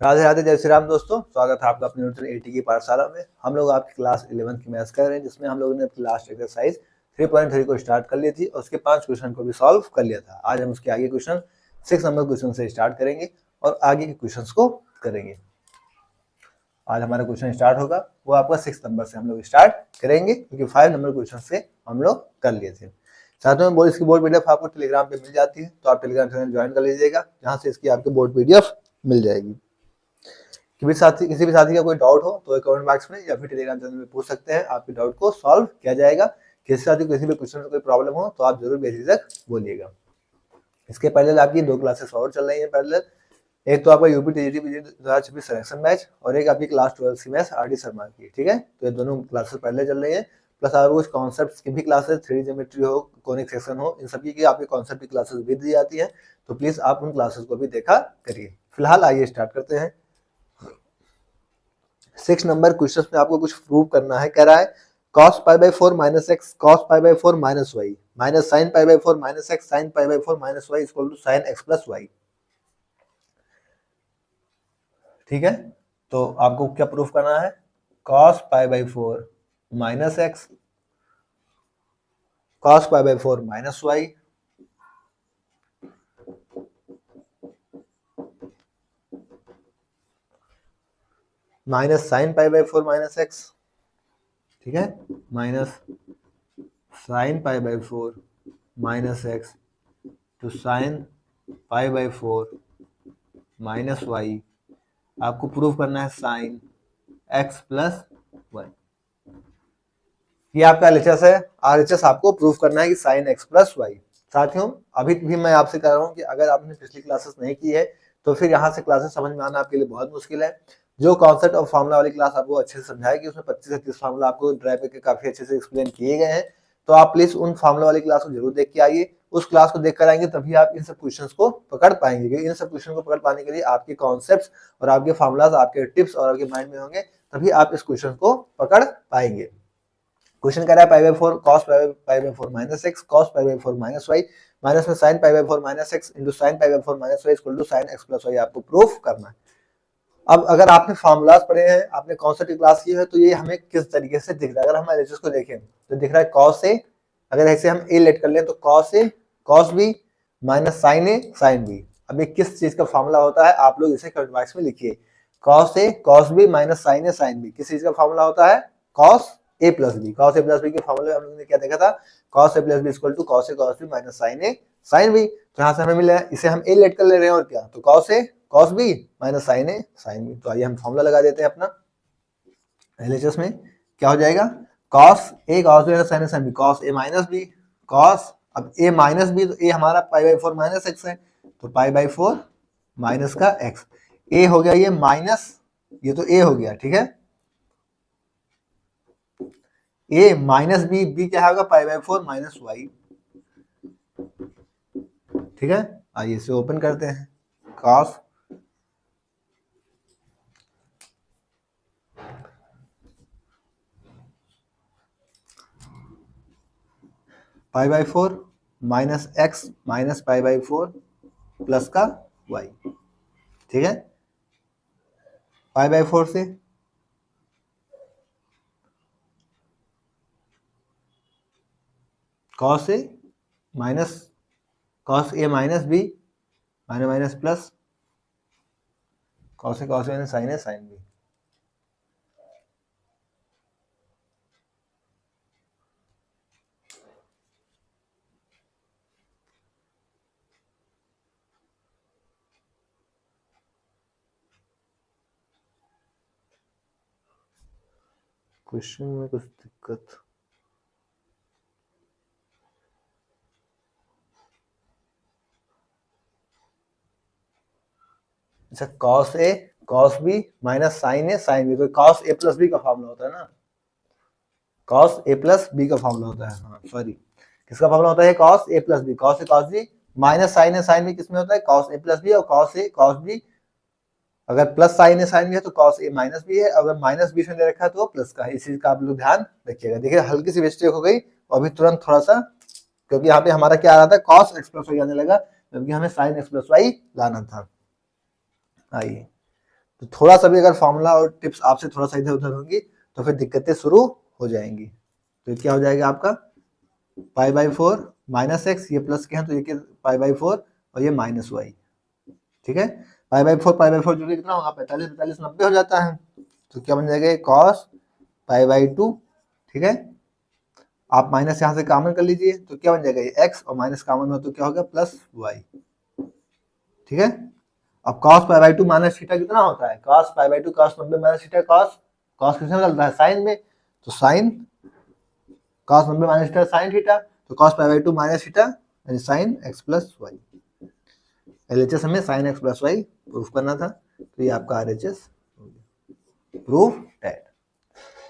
राधे राधे, जय श्री राम दोस्तों। स्वागत है आपका अपने न्यूटन 80 की पाठशाला में। हम लोग आपकी क्लास 11 की मैथ्स कर रहे हैं, जिसमें हम लोगों ने अपनी लास्ट एक्सरसाइज 3.3 को स्टार्ट कर ली थी और उसके 5 क्वेश्चन को भी सॉल्व कर लिया था। आज हम उसके आगे क्वेश्चन 6 नंबर क्वेश्चन से स्टार्ट करेंगे और आगे के क्वेश्चन को करेंगे। आज हमारा क्वेश्चन स्टार्ट होगा वो आपका 6 नंबर से हम लोग स्टार्ट करेंगे, क्योंकि 5 नंबर क्वेश्चन से हम लोग कर लिए थे। साथ में इसकी बोर्ड पीडीएफ आपको टेलीग्राम पे मिल जाती है, तो आप टेलीग्राम चैनल ज्वाइन कर लीजिएगा, जहाँ से इसकी आपको बोर्ड पीडीएफ मिल जाएगी। किसी भी साथी का कोई डाउट हो तो कमेंट बॉक्स में या फिर टेलीग्राम चैनल में पूछ सकते हैं, आपके डाउट को सॉल्व किया जाएगा। किसी साथी को किसी भी क्वेश्चन में कोई प्रॉब्लम हो तो आप जरूर बेझिझक बोलिएगा। इसके पहले आपकी 2 क्लासेस और चल रही है पैरेलल। एक तो आपका यूपी टीजीटी 2026 सिलेक्शन बैच और एक आपकी क्लास 12 की मैथ्स आरडी शर्मा की, ठीक है। तो ये दोनों क्लासेस पहले चल रही है। प्लस आपको कुछ कॉन्सेप्ट्स की भी क्लासेस, 3D ज्योमेट्री हो, कोनिक सेक्शन हो, इन सभी की आपकी कॉन्सेप्ट की क्लासेस भी दी जाती है, तो प्लीज आप उन क्लासेस को भी देखा करिए। फिलहाल आइए स्टार्ट करते हैं। 6 नंबर क्वेश्चन में आपको कुछ प्रूव करना है। कह रहा है cos π/4 - x cos π/4 - y minus sin π/4 - x sin π/4 - y equal to sin x + y। ठीक है, तो आपको क्या प्रूफ करना है? cos π/4 - x cos π/4 - y minus sin π/4 - x, ठीक है, minus sin π/4 - x to sin π/4 - y। आपको प्रूफ करना है sin x + y। ये आपका LHS है। RHS आपको प्रूफ करना है कि sin x + y। साथियों, अभी भी मैं आपसे कह रहा हूँ कि अगर आपने पिछली क्लासेस नहीं की है तो फिर यहाँ से क्लासेस समझ में आना आपके लिए बहुत मुश्किल है। जो कॉन्सेप्ट और फार्मूला वाली क्लास आपको अच्छे से समझाएगी, उसमें 25 से 30 फार्मूला आपको ड्राइव करके काफी अच्छे से एक्सप्लेन किए गए हैं। तो आप प्लीज उन फार्मूला वाली क्लास को जरूर देख के आइए। उस क्लास को देख कर आएंगे तभी आप इन सब क्वेश्चंस को पकड़ पाएंगे, क्योंकि इन सब क्वेश्चन को पकड़ पाने के लिए आपके कॉन्सेप्ट्स और आपके फार्मूलाज, आपके टिप्स और आपके माइंड में होंगे, तभी आप इस क्वेश्चन को पकड़ पाएंगे। क्वेश्चन कह रहा है π/4 cos π/4 - x cos π/4 - y minus में sin π/4 - x into sin π/4 - y equal to sin x + y आपको प्रूफ करना है। अब अगर आपने फार्मूलाज पढ़े हैं, आपने कॉन्सेप्ट की क्लास की है, तो ये हमें किस तरीके से दिख रहा है? अगर हम LHS को देखें तो दिख रहा है cos a, अगर ऐसे हम a लेट कर लें तो cos a cos b minus sin a sin b। अब ये किस चीज का फार्मूला होता है? आप लोग इसे कमेंट बॉक्स में लिखिए। cos a cos b minus sin a sin b किस चीज का फार्मूला होता है? cos a + b। cos a + b के फार्मूले हम लोगों ने क्या देखा था? cos a + b equal to cos a cos b minus sin a sin b। तो यहाँ से हमें मिला, इसे हम a लेट कर ले रहे हैं और क्या, तो cos a cos b minus sin a sin b। तो आइए हम फार्मूला लगा देते हैं अपना। LHS में क्या हो जाएगा? cos a cos b sin a sin b cos a - b cos, अब a - b तो a हमारा π/4 - x है, तो π/4 माइनस का x। a हो गया ये माइनस, ये तो a हो गया, ठीक है। a माइनस b, b क्या होगा? π/4 - y, ठीक है। आइए इसे ओपन करते हैं। cos π/4 minus x minus π/4 plus का y, ठीक है। π/4 से cos a minus cos a minus b minus minus plus cos a cos b sin a sin b। Question में कुछ दिक्कत, अच्छा cos a cos b minus sin a sin b, तो cos a + b का formula होता है ना, cos a + b का फार्मूला होता है। हाँ सॉरी, किसका फार्मूला होता है? cos a + b cos a cos b minus sin a sin b किसमें होता है? cos a + b और cos a cos b। अगर plus sin a sin b है तो cos a माइनस b है, अगर माइनस बीच में दे रखा है तो प्लस का है। इस चीज का आप लोग ध्यान रखिएगा। देखिए हल्की सी मिस्टेक हो गई और अभी तुरंत थोड़ा सा, क्योंकि यहाँ पे हमारा क्या आ रहा था? cos x + y आने लगा, जबकि हमें sin x + y लाना था। आइए तो थोड़ा सा भी अगर फॉर्मूला और टिप्स आपसे थोड़ा सा इधर उधर होंगी तो फिर दिक्कतें शुरू हो जाएंगी। तो ये क्या हो जाएगा आपका पाई बाई 4 माइनस एक्स, ये प्लस के हैं तो ये पाई बाई 4 और ये माइनस वाई। ठीक है, पाई बाई 4 जोड़ के कितना होगा 45 45 90 हो जाता है। तो क्या बन जाएगा कॉस पाई बाई 2। ठीक है, आप माइनस यहाँ से कॉमन कर लीजिए तो क्या बन जाएगा ये एक्स और माइनस कॉमन हो तो क्या होगा प्लस वाई। ठीक है, अब cos pi by 2 minus theta कितना होता है cos pi by 2 cos 90 minus theta cos किसमें चलता है साइन में, तो sine cos 90 minus theta sine theta, तो cos pi by 2 minus theta यानी sine x plus y. LHS हमें sine x plus y proof करना था, तो ये आपका आरएचएस प्रूफ डेट।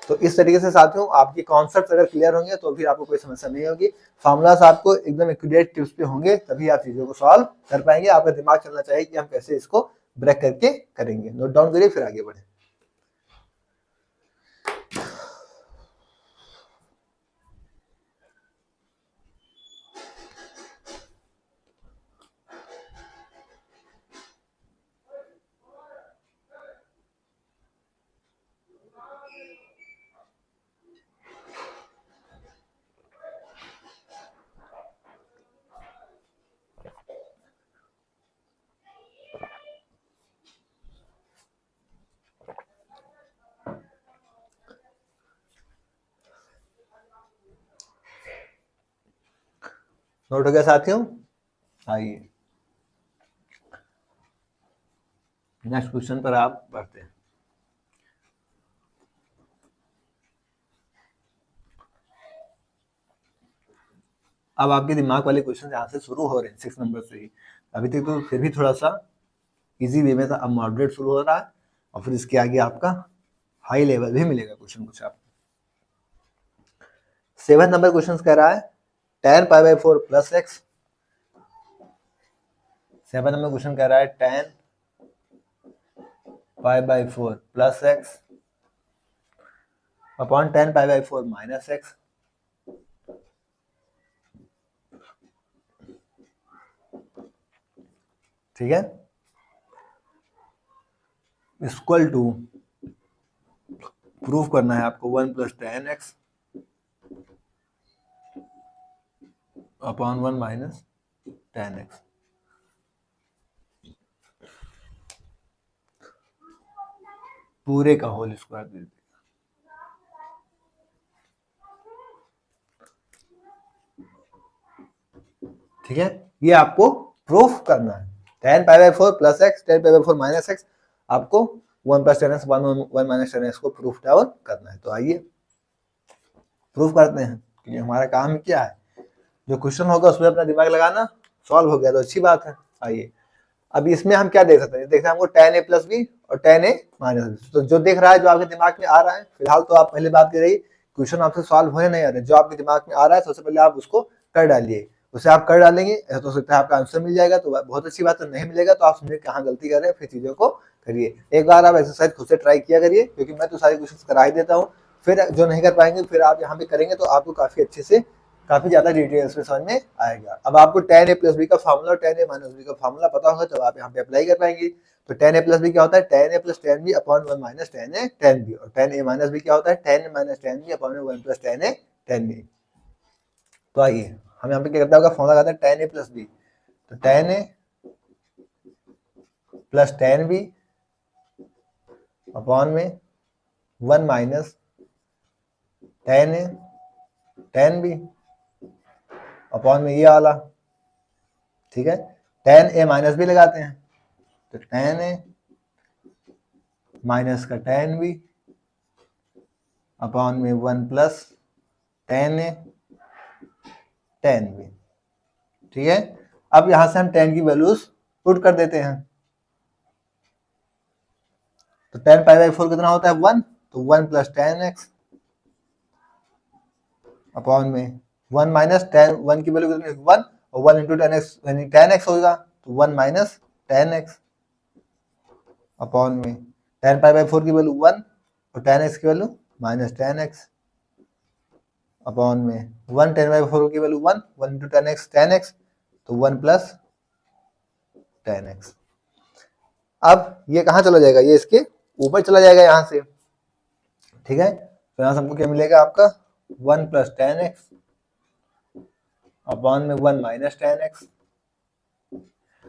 तो इस तरीके से साथियों आपकी कॉन्सेप्ट अगर क्लियर होंगे तो फिर आपको कोई समस्या नहीं होगी। फार्मूलास आपको एकदम एक्यूरेट टिप्स पे होंगे तभी आप चीजों को सॉल्व कर पाएंगे। आपका दिमाग चलना चाहिए कि हम कैसे इसको ब्रेक करके करेंगे। नोट डाउन करिए फिर आगे बढ़े। नोट हो गया साथियों, आइए नेक्स्ट क्वेश्चन पर आप बढ़ते हैं। अब आपके दिमाग वाले क्वेश्चन यहाँ से शुरू हो रहे हैं 6 नंबर से ही। अभी तक तो फिर भी थोड़ा सा इजी वे में था, अब मॉडरेट शुरू हो रहा है और फिर इसके आगे आपका हाई लेवल भी मिलेगा क्वेश्चन कुछ आपको। 7 नंबर क्वेश्चन कह रहा है tan pi by 4 plus x. 7 number question कह रहा है tan pi by 4 plus x upon tan pi by 4 minus x. ठीक है, इक्वल टू प्रूफ करना है आपको 1 plus tan x upon 1 minus tan x. पूरे का होल स्क्वायर दे देगा। ठीक है, ये आपको प्रूफ करना है। tan pi by 4 plus x tan pi by 4 minus x, आपको 1 plus tan x 1 minus tan x को प्रूफ डाउन करना है। तो आइए प्रूफ करते हैं कि हमारा काम क्या है। जो क्वेश्चन होगा उसमें अपना दिमाग लगाना, सॉल्व हो गया तो अच्छी बात है। आइए अब इसमें हम क्या देख सकते हैं, देखते हैं हमको tan a प्लस बी और tan a माइनस बी। तो जो देख रहा है, जो आपके दिमाग में आ रहा है, फिलहाल तो आप पहले बात करिए क्वेश्चन आपसे सॉल्व होने नहीं आ रहे, जो आपके दिमाग में आ रहा है सबसे पहले आप उसको कर डालिए। उसे आप कर डालेंगे तो सकता है आपका आंसर मिल जाएगा, तो बहुत अच्छी बात है। नहीं मिलेगा तो आप समझे कहाँ गलती कर रहे हैं, फिर चीजों को करिए। एक बार आप एक्सरसाइज खुद से ट्राई किया करिए, क्योंकि मैं तो सारे क्वेश्चन करा ही देता हूँ। फिर जो नहीं कर पाएंगे फिर आप यहाँ पे करेंगे तो आपको काफी अच्छे से काफी ज्यादा डिटेल्स में समझ में आएगा। अब आपको tan a प्लस बी का फार्मूला और tan a माइनस बी का फार्मूला पता होगा तो आप यहाँ पे अप्लाई कर पाएंगे। तो tan a प्लस बी क्या होता है tan a plus tan b upon 1 minus tan a tan b, और tan a माइनस बी क्या होता है tan a minus tan b upon 1 plus tan a tan b। तो आइए हम यहाँ पे क्या करते हैं, फॉर्मूला लगाते हैं tan a प्लस बी, तो tan a plus tan b upon में 1 minus tan a tan b upon में ये वाला। ठीक है, tan a माइनस बी लगाते हैं, तो tan a माइनस का tan b अपॉन में 1 plus tan a tan b। ठीक है, अब यहां से हम tan की वैल्यूज पुट कर देते हैं। तो tan पाई बाई 4 कितना होता है 1, तो 1 प्लस tan x अपॉन में 1 माइनस tan 1 की वैल्यू कितनी 1, और 1 इंटू tan x यानी tan x होगा, तो 1 माइनस tan x अपॉन में tan पाई बाई 4 की वैल्यू 1 और tan x की value minus tan x upon में 1 tan बाई 4 की वैल्यू 1 इंटू tan x तो 1 प्लस tan x। अब ये कहाँ चला जाएगा, ये इसके ऊपर चला जाएगा यहाँ से, ठीक है। तो यहाँ से हमको क्या मिलेगा आपका 1 + tan x अपॉन में 1 - tan x।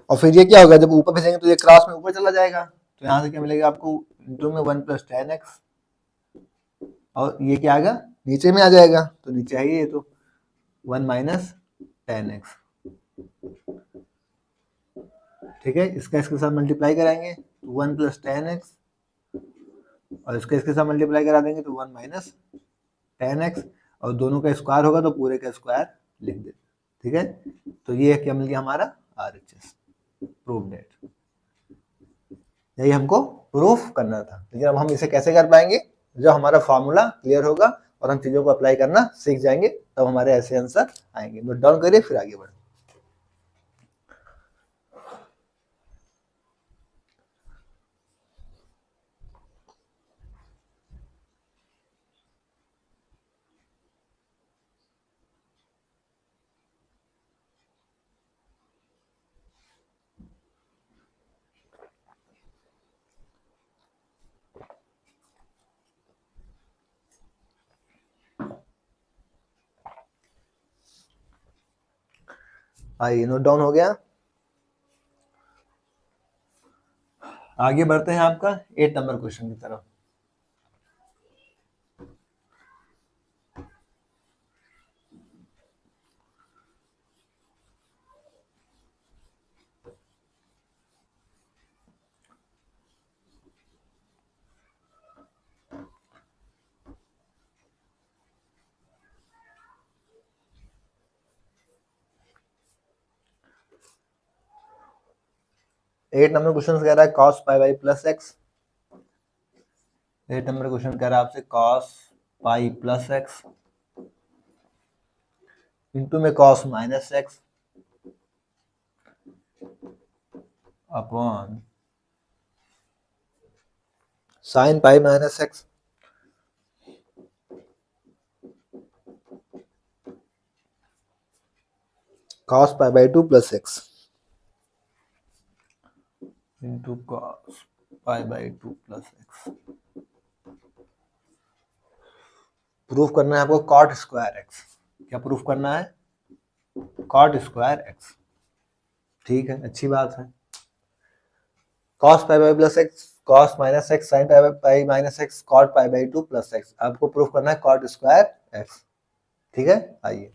और फिर ये क्या होगा, जब ऊपर भेजेंगे तो ये क्रॉस में ऊपर चला जाएगा, तो यहाँ से क्या मिलेगा आपको इंटू में 1 + tan x, और ये क्या आएगा नीचे में आ जाएगा, तो नीचे आइए, ये तो 1 - tan x, ठीक है। इसका इसके साथ मल्टीप्लाई कराएंगे तो 1 + tan x, और इसका इसके साथ मल्टीप्लाई करा देंगे तो 1 - tan x, और दोनों का स्क्वायर होगा तो पूरे का स्क्वायर लिख देते, ठीक है। तो ये क्या मिल गया हमारा RHS, प्रूव डेट। यही हमको प्रूफ करना था, लेकिन अब हम इसे कैसे कर पाएंगे, जब हमारा फॉर्मूला क्लियर होगा और हम चीजों को अप्लाई करना सीख जाएंगे, तब हमारे ऐसे आंसर आएंगे। नोट डाउन करिए, फिर आगे बढ़े। आइए, नोट डाउन हो गया, आगे बढ़ते हैं आपका 8 नंबर क्वेश्चन की तरफ। एट नंबर क्वेश्चन कह रहा है cos π/+ x। 8 नंबर क्वेश्चन कह रहा है आपसे cos π + x इंटू में cos - x upon sin π - x cos π/2 + x into cos π/2 + x। Proof करना है आपको cot स्क्वायर x। क्या प्रूफ करना है, cot स्क्वायर x, ठीक है, अच्छी बात है। cos π/+ x cos - x sin π - x cot π/2 + x, आपको प्रूफ करना है cot स्क्वायर x, ठीक है। आइए,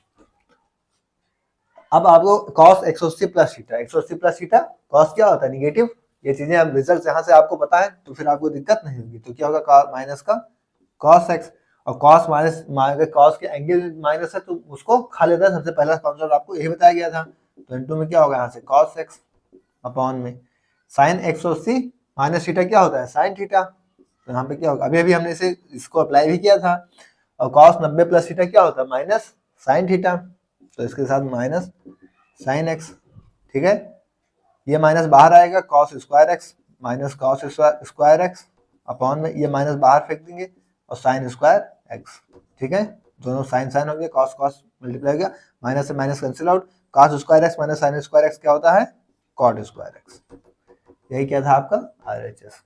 अब आपको cos 180 + थीटा, 180 + थीटा cos क्या होता है, निगेटिव। ये चीजें अब रिजल्ट यहाँ से आपको पता है तो फिर आपको दिक्कत नहीं होगी। तो क्या होगा माइनस का cos x, और cos माइनस cos के एंगल माइनस है तो उसको खा लेता है, सबसे पहला कॉन्सेप्ट आपको यही बताया गया था। तो इनटू में क्या होगा यहाँ से cos x अपॉन में sin 180 माइनस थीटा क्या होता है sin थीटा, तो यहाँ पे क्या होगा, अभी अभी हमने इसे इसको अप्लाई भी किया था। और cos 90 + थीटा क्या होता है माइनस sin थीटा, तो इसके साथ माइनस sin x, ठीक है। ये माइनस बाहर आएगा cos square x minus cos square x upon में ये माइनस बाहर फेंक देंगे और sin स्क्वायर x, ठीक है। दोनों साइन साइन हो गया, cos cos मल्टीप्लाई हो गया, माइनस से minus cancel out, cos square x minus sin square x क्या होता है cot स्क्वायर x। यही क्या था आपका RHS।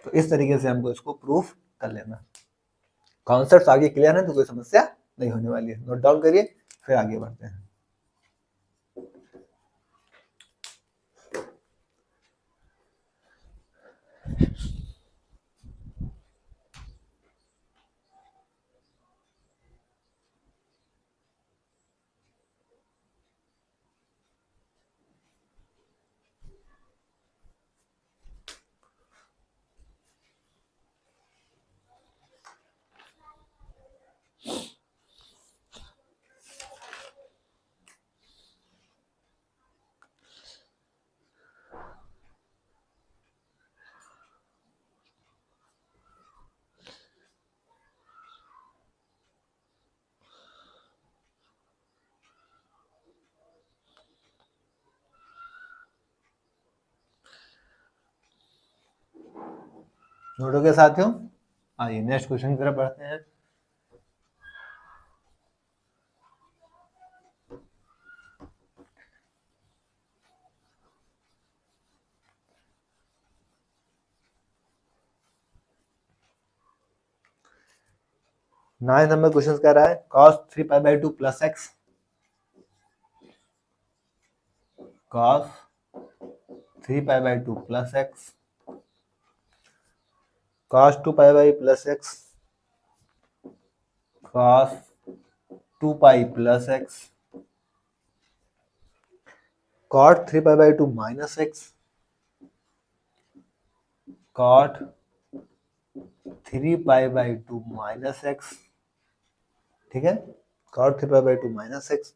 तो इस तरीके से हमको इसको प्रूफ कर लेना। कॉन्सेप्ट आगे क्लियर है तो कोई समस्या नहीं होने वाली है। नोट डाउन करिए, फिर आगे बढ़ते हैं। नोट हो गया साथियों, आइए नेक्स्ट क्वेश्चन की तरफ बढ़ते हैं। 9 नंबर क्वेश्चन कह रहा है cos 3π/2 plus x, cos 3π/2 plus x, cos 2π plus x, cos 2π plus x, cot 3π/2 minus x, cot 3π/2 minus x, ठीक है, cot 3π/2 minus x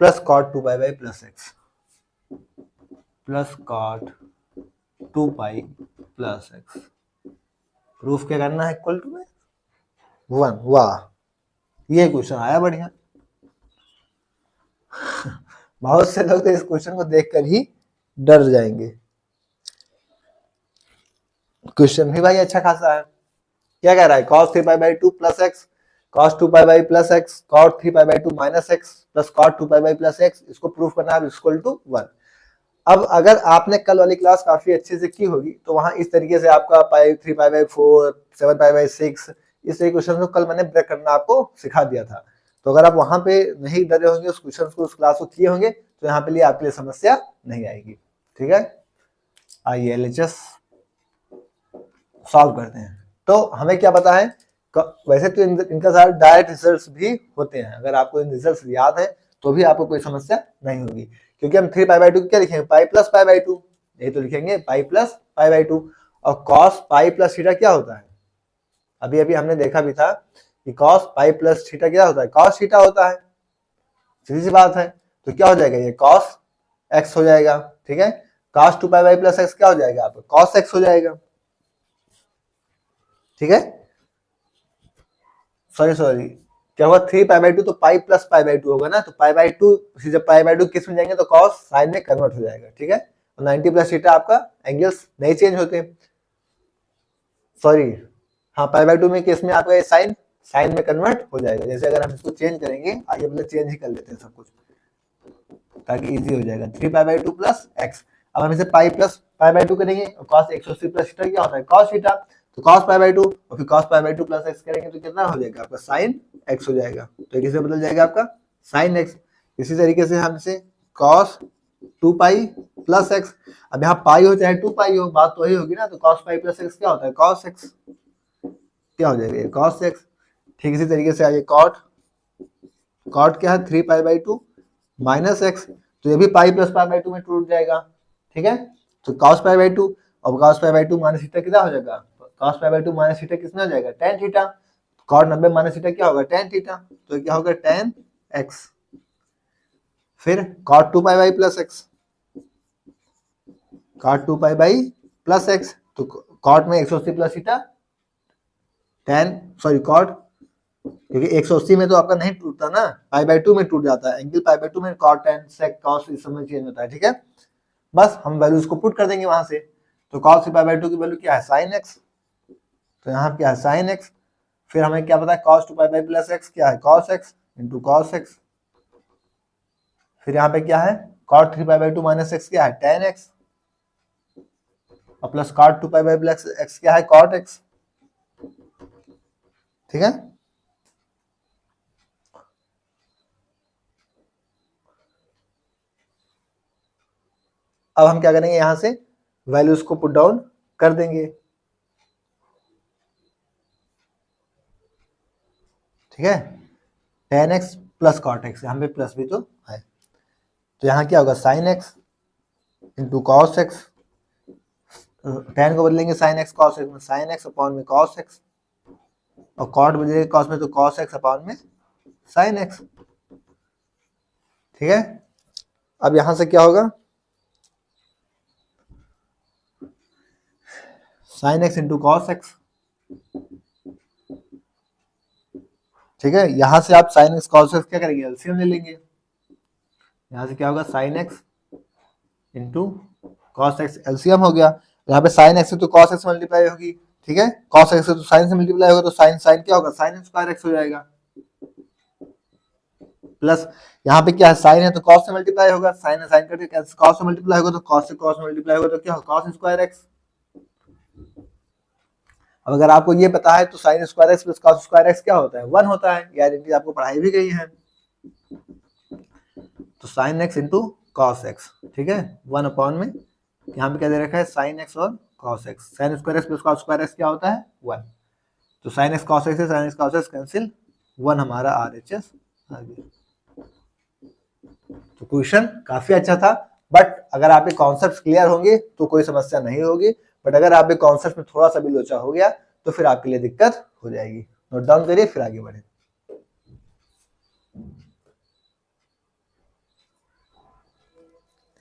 plus cot 2π plus x plus cot 2π plus x. Proof क्या करना है, equal to में 1। वाह, ये question आया बढ़िया। बहुत से लोग तो इस क्वेश्चन को देखकर ही डर जाएंगे। क्वेश्चन भी भाई अच्छा खासा है। क्या कह रहा है, cos 3π/2 plus x, cos 2π plus x, cot 3π/2 minus x plus cot 2π plus x, इसको प्रूफ करना है इक्वल टू 1। अब अगर आपने कल वाली क्लास काफी अच्छे से की होगी तो वहां इस तरीके से आपका 3π/4, 7π/6 इस तरीके क्वेश्चन को कल मैंने ब्रेक करना आपको सिखा दिया था। तो अगर आप वहां पे नहीं डरे होंगे, उस क्वेश्चन को, उस क्लास को किए होंगे, तो यहाँ पे लिए आपके लिए समस्या नहीं आएगी। ठीक है, आइए LHS सॉल्व करते हैं। तो हमें क्या पता है, वैसे तो इनका सारा डायरेक्ट रिजल्ट्स भी होते हैं, अगर आपको इन रिजल्ट्स याद है तो भी आपको कोई समस्या नहीं होगी, क्योंकि हम 3π/2 क्या लिखेंगे, पाई प्लस π/2, यही तो लिखेंगे पाई प्लस π/2। और cos पाई प्लस थीटा क्या होता है, अभी अभी हमने देखा भी था कि cos पाई प्लस थीटा क्या होता है, cos थीटा होता है, सीधी सी बात है। तो क्या हो जाएगा, ये cos x हो जाएगा। ठीक है, cos 2π प्लस एक्स क्या हो जाएगा, आपका cos x हो जाएगा। ठीक है, सॉरी क्या होगा, 3π/2 तो पाई प्लस π/2 होगा ना, तो π/2 जब π/2 किस में जाएंगे तो cos साइन में कन्वर्ट हो जाएगा। ठीक है, और 90 प्लस थीटा आपका एंगल्स नहीं चेंज होते, सॉरी हाँ, π/2 में किस में आपका ये साइन में कन्वर्ट हो जाएगा। जैसे अगर हम इसको चेंज करेंगे, आइए पहले चेंज ही कर लेते हैं सब कुछ ताकि इजी हो जाएगा। 3π/2 प्लस एक्स, अब हम इसे पाई प्लस π/2 करेंगे, cos 180 प्लस थीटा क्या होता है, cos थीटा, तो cos π/2 और फिर cos π/2 प्लस एक्स करेंगे तो कितना हो जाएगा आपका साइन एक्स हो जाएगा। तो किससे बदल जाएगा आपका साइन एक्स। इसी तरीके से हम इसे cos 2π प्लस एक्स, अब यहाँ पाई हो चाहे 2π हो, बात तो वही होगी ना, तो cos पाई प्लस एक्स क्या होता है, cos x, क्या हो जाएगा ये cos x। ठीक इसी तरीके से आइए cot क्या है, 3π/2 माइनस एक्स, तो ये भी पाई प्लस π/2 में टूट जाएगा। ठीक है, तो cos π/2 और cos π/2 माइनस थीटा कितना हो जाएगा, cos π/2 माइनस थीटा कितना हो जाएगा, tan theta, cot 90 minus theta क्या होगा, tan थीटा, तो क्या होगा tan x। फिर cot 2π plus x, cot 2π plus x, तो cot में 180 प्लस थीटा, cot, क्योंकि 180 में तो आपका नहीं टूटता ना, π/2 में टूट जाता है, एंगल π/2 में cot tan sec cos इस समय चेंज होता है। ठीक है, बस हम वैल्यूज को पुट कर देंगे वहां से, तो cos π/2 की वैल्यू क्या है, sin x, तो यहाँ क्या है sin x। फिर हमें क्या पता है cos 2π प्लस x क्या है, cos x into cos x। फिर यहाँ पे क्या है cot 3π/2 माइनस x क्या है, tan x, और प्लस cot 2π प्लस x क्या है, cot x। ठीक है, अब हम क्या करेंगे, यहां से वैल्यूज को पुट डाउन कर देंगे। ठीक है, tan x plus cot x, यहाँ पे प्लस भी तो है, तो यहाँ क्या होगा sin x into cos x, tan को बदलेंगे sin x cos x में, sin x अपॉन में cos x, और cot बदलेंगे cos में तो cos x अपॉन में sin x। ठीक है, अब यहां से क्या होगा, sin x into cos x। ठीक है, यहां से आप sin x cos x क्या करेंगे, एलसीएम ले लेंगे, यहां से क्या होगा sin x into cos x, LCM हो गया, यहाँ पे sin x से तो cos x मल्टीप्लाई होगी। ठीक है, cos x से तो sin से मल्टीप्लाई होगा, तो sin क्या होगा, sin स्क्वायर x हो जाएगा, प्लस यहाँ पे क्या है sin है तो cos से मल्टीप्लाई होगा, sin है sin करके cos से मल्टीप्लाई होगा, तो cos से cos मल्टीप्लाई होगा तो क्या होगा cos स्क्वायर x। अब अगर आपको ये पता है तो sine square x plus cos square x क्या होता है, 1 होता है। ये आइडेंटिटी आपको पढ़ाई भी गई है। तो sine x into cos x, ठीक है, 1 अपॉन में यहाँ पे क्या दे रखा है, साइन एक्स और cos x. Sine square x plus cos square x क्या होता है, 1। तो साइन एक्स कॉस एक्स से sine x cos x cancel, 1 हमारा RHS आ गया। तो क्वेश्चन काफी अच्छा था, बट अगर आपके कॉन्सेप्ट क्लियर होंगे तो कोई समस्या नहीं होगी, बट अगर आपके कॉन्सेप्ट में थोड़ा सा भी लोचा हो गया तो फिर आपके लिए दिक्कत हो जाएगी। नोट डाउन करिए फिर आगे बढ़े।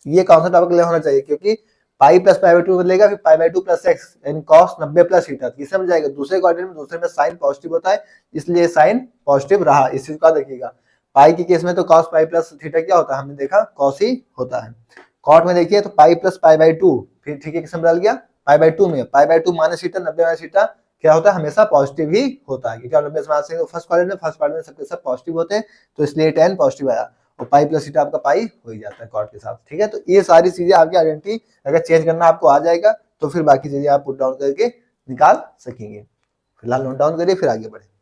ये कॉन्सेप्ट आपको क्लियर होना चाहिए, क्योंकि पाई प्लस पाई बाई 2 बदलेगा, फिर पाई बाई 2 प्लस एक्स यानी कॉस 90 प्लस थीटा, ये समझ जाएगा। दूसरे क्वाड्रेंट में दूसरे में साइन पॉजिटिव होता है, इसलिए साइन पॉजिटिव रहा। इस चीज का देखिएगा, पाई के केस में तो कॉस पाई प्लस थीटा क्या होता है, हमने देखा कॉस ही होता है। कॉट में देखिए तो पाई प्लस पाई बाई 2, फिर ठीक है किसमें बदल गया, पाई बाई 2 में। पाई by 2 minus theta, 90 minus theta क्या होता है, हमेशा पॉजिटिव ही होता है, क्योंकि 90 माइनस से फर्स्ट क्वाड्रेंट में सबके सब पॉजिटिव होते हैं, तो इसलिए tan पॉजिटिव आया। और पाई प्लस थीटा आपका पाई हो ही जाता है कॉट के साथ, ठीक है। तो ये सारी चीजें आपकी आइडेंटिटी अगर चेंज करना आपको आ जाएगा तो फिर बाकी चीजें आप पुट डाउन करके निकाल सकेंगे। फिलहाल नोट डाउन करिए फिर आगे बढ़े।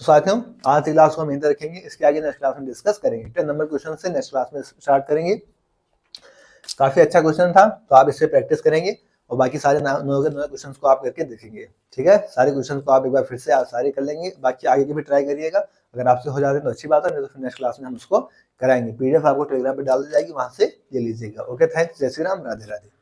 तो साथियों आज की क्लास को हम यहीं तक रखेंगे, इसके आगे नेक्स्ट क्लास में डिस्कस करेंगे। 10 नंबर क्वेश्चन से नेक्स्ट क्लास में स्टार्ट करेंगे। काफी अच्छा क्वेश्चन था, तो आप इससे प्रैक्टिस करेंगे और बाकी सारे नए क्वेश्चन को आप करके देखेंगे, ठीक है। सारे क्वेश्चन को आप एक बार फिर से आज सारे कर लेंगे, बाकी आगे की भी ट्राई करिएगा। अगर आपसे हो जाते हैं तो अच्छी बात है, नहीं तो फिर नेक्स्ट क्लास में हम उसको कराएंगे। PDF आपको टेलीग्राम पे डाल दी जाएगी, वहां से ले लीजिएगा। ओके, थैंक्स, जय श्री राम, राधे राधे।